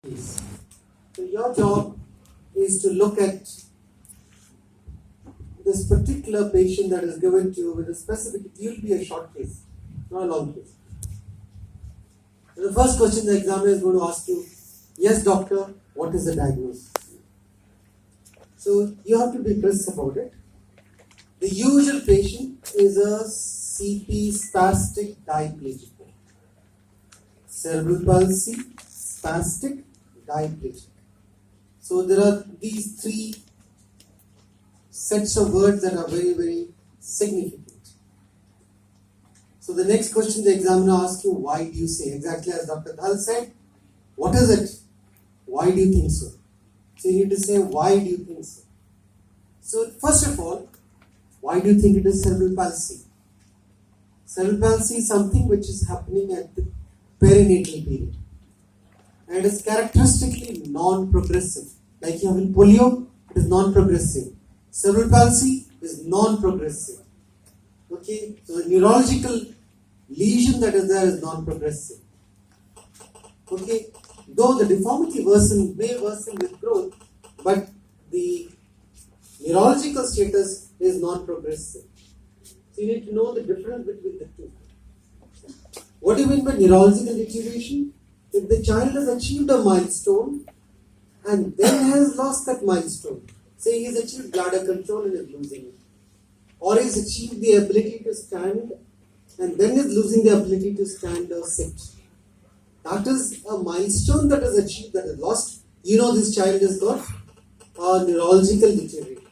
So your job is to look at this particular patient that is given to you with a specific, it will be a short case, not a long case. And the first question the examiner is going to ask you, yes doctor, what is the diagnosis? So you have to be precise about it. The usual patient is a CP spastic diplegic. Cerebral palsy, spastic, diplegic. So there are these three sets of words that are very, very significant. So the next question the examiner asks you, why do you say? Exactly as Dr. Dhal said, what is it? Why do you think so? So you need to say, why do you think so? So first of all, why do you think it is cerebral palsy? Cerebral palsy is something which is happening at the perinatal period. And it is characteristically non-progressive. Like you have in polio, it is non-progressive. Cerebral palsy is non-progressive. Okay, so the neurological lesion that is there is non-progressive. Okay, though the deformity may worsen with growth, but the neurological status is non-progressive. So you need to know the difference between the two. What do you mean by neurological deterioration? If the child has achieved a milestone and then has lost that milestone, say he has achieved bladder control and is losing it, or he has achieved the ability to stand and then is losing the ability to stand or sit. That is a milestone that is achieved, that is lost. You know this child has got a neurological deterioration.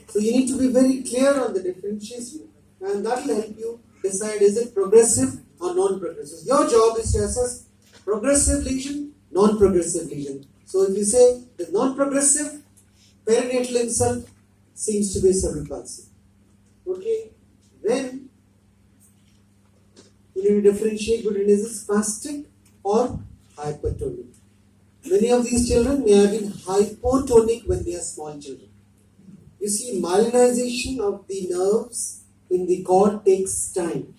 So you need to be very clear on the differentiation, and that will help you decide is it progressive or non-progressive. Your job is to assess progressive lesion, non-progressive lesion. So if you say the non-progressive, perinatal insult seems to be cerebral palsy. Okay, then you need to differentiate between is it spastic or hypertonic. Many of these children may have been hypotonic when they are small children. You see, myelinization of the nerves in the cord takes time.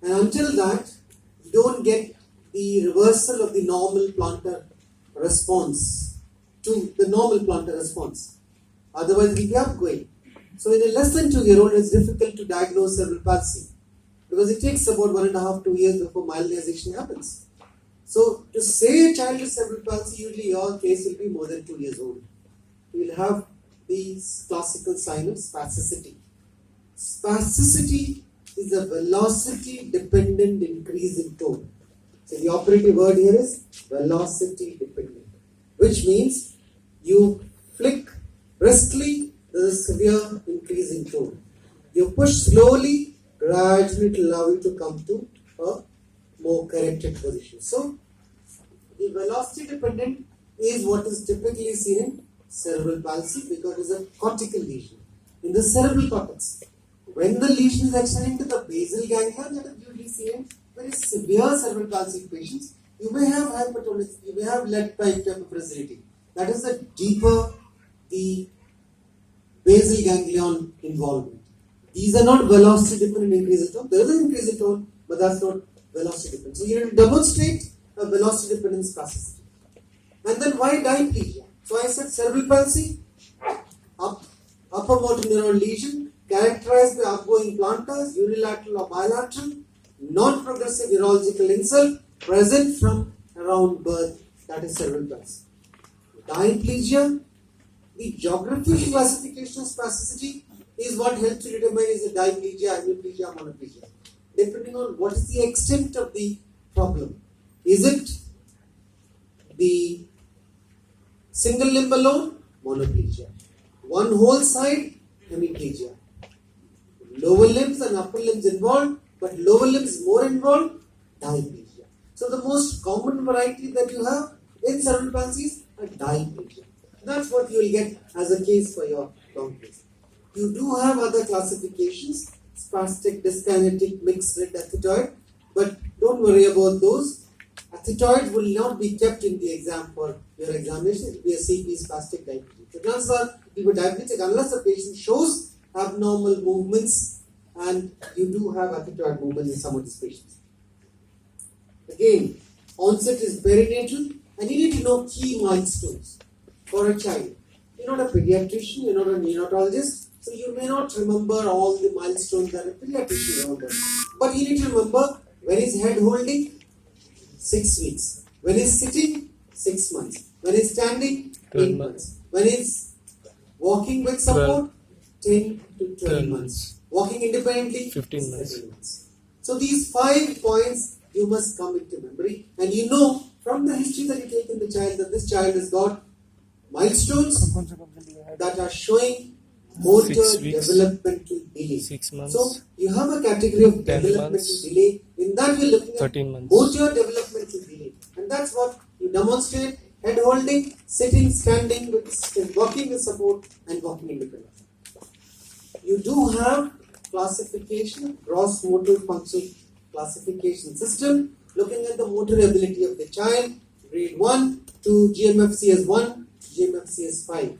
And until that, you don't get the reversal of the normal plantar response to the normal plantar response. Otherwise, it will be upgoing. So in a less than 2-year-old, it's difficult to diagnose cerebral palsy because it takes about 1.5 to 2 years before myelinization happens. So to say a child is cerebral palsy, usually your case will be more than 2 years old. You will have the classical sign of spasticity. Spasticity is a velocity dependent increase in tone. So the operative word here is velocity dependent, which means you flick briskly, there is a severe increase in tone. You push slowly, gradually it will allow you to come to a more corrected position. So the velocity dependent is what is typically seen in cerebral palsy because it is a cortical lesion in the cerebral cortex. When the lesion is extending to the basal ganglia, that is usually seen in very severe cerebral palsy patients. You may have hypertonicity, you may have lead pipe type of fragility. That is the deeper the basal ganglion involvement. These are not velocity dependent increase in tone. There is an increase in tone, but that's not velocity dependent. So you need to demonstrate a velocity dependent spasticity. And then why diplegia? So I said cerebral palsy, upper motor neuron lesion, characterized by upgoing plantars, unilateral or bilateral, non-progressive neurological insult, present from around birth, that is cerebral palsy. Diplegia, the geographical classification of spasticity is what helps to determine is it diplegia, hemiplegia, monoplegia, depending on what is the extent of the problem. Is it the single limb alone? Monoplegia. One whole side? Hemiplegia. Lower limbs and upper limbs involved, but lower limbs more involved? Diplegia. So the most common variety that you have in cerebral palsy is a diplegia. That's what you will get as a case for your long case. You do have other classifications, spastic, dyskinetic, mixed red, athetoid, but don't worry about those. Athetoids will not be kept in the exam for your examination. It will be a CP spastic diplegia. The chances are it will be diabetic unless the patient shows abnormal movements, and you do have athetoid movements in some of these patients. Again, onset is perinatal And you need to know key milestones for a child. You're not a pediatrician, you're not a neonatologist, so you may not remember all the milestones that a pediatrician remembers. But you need to remember when he's head holding, 6 weeks. When he's sitting, 6 months. When he's standing, 8 months. When he's walking with support, 10 to 12 months. Walking independently, 15 months. 17 months. So these 5 points you must come into memory, and you know from the history that you take in the child that this child has got milestones that are showing motor 6 weeks, developmental delay. 6 months, So you have a category of 10 developmental months, delay. In that we're looking at 13 months. motor developmental delay, and that's what you demonstrate: head holding, sitting, standing, with walking with support, and walking independently. You do have classification, gross motor function classification system, looking at the motor ability of the child, grade 1 to GMFCS 1, GMFCS 5.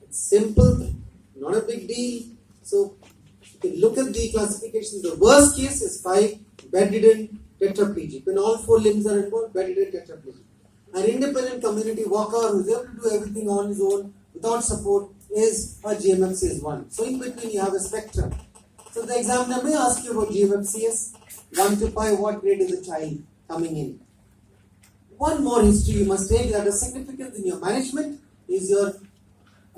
It's simple, not a big deal. So you can look at the classification. The worst case is 5, bedridden, tetraplegic. When all 4 limbs are involved, bedridden, tetraplegic. An independent community walker who is able to do everything on his own without support is a GMFCS 1. So in between you have a spectrum. So the examiner may ask you about GMFCS 1 to 5, what grade is the child coming in. One more history you must take that has significance in your management is your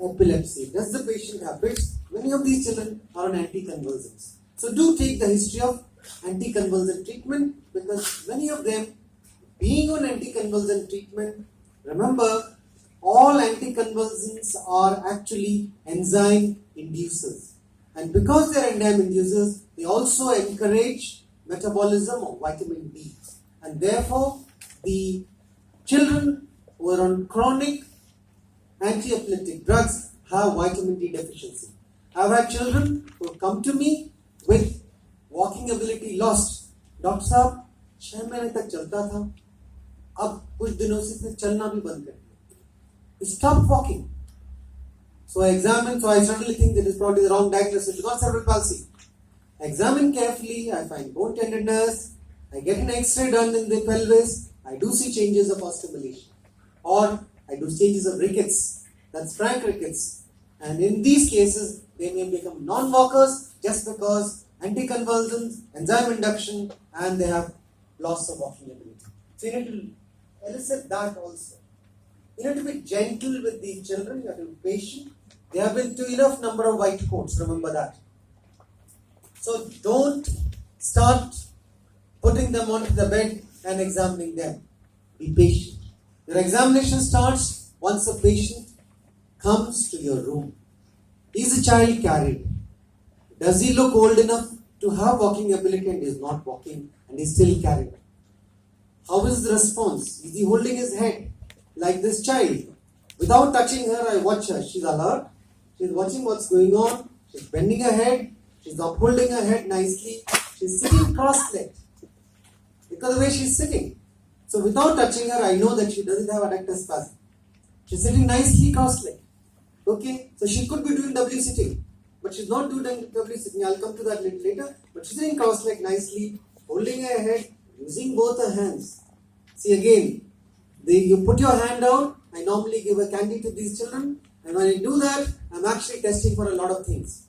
epilepsy. Does the patient have fits? Many of these children are on anticonvulsants. So do take the history of anticonvulsant treatment, because many of them being on anticonvulsant treatment, remember all anticonvulsants are actually enzyme inducers. And because they are enzyme inducers, they also encourage metabolism of vitamin D. And therefore, the children who are on chronic anti-epileptic drugs have vitamin D deficiency. I've had children who come to me with walking ability lost. Doctor साहब 6 महीने तक चलता था, अब कुछ दिनों से इसने चलना भी बंद कर दिया. Stop walking. So I examine, so I suddenly think that is probably the wrong diagnosis. It's got cerebral palsy. Examine carefully, I find bone tenderness, I get an X-ray done in the pelvis, I do see changes of oscillation. Or I do changes of rickets, that's frank rickets. And in these cases, they may become non-walkers just because anticonvulsants, enzyme induction, and they have loss of walking ability. So you need to elicit that also. You need to be gentle with the children, you have to be patient. They have been to enough number of white coats, remember that. So don't start putting them onto the bed and examining them. Be patient. Your examination starts once a patient comes to your room. Is the child carried? Does he look old enough to have walking ability and is not walking and is still carried? How is the response? Is he holding his head like this child? Without touching her, I watch her. She's alert. She's watching what's going on. She's bending her head. She's upholding her head nicely. She's sitting cross-legged because of the way she's sitting. So without touching her, I know that she doesn't have adductor spasm. She's sitting nicely cross-legged. Okay, so she could be doing W sitting, but she's not doing W sitting. I'll come to that little later. But she's sitting cross-legged nicely, holding her head, using both her hands. See again, you put your hand out. I normally give a candy to these children, and when I do that, I'm actually testing for a lot of things.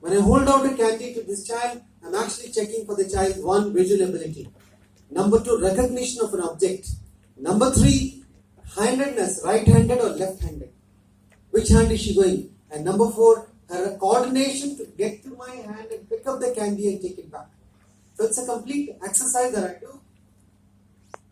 When I hold out a candy to this child, I'm actually checking for the child's 1, visual ability. Number 2, recognition of an object. Number 3, handedness, right-handed or left-handed. Which hand is she going? And number 4, her coordination to get to my hand and pick up the candy and take it back. So it's a complete exercise that I do.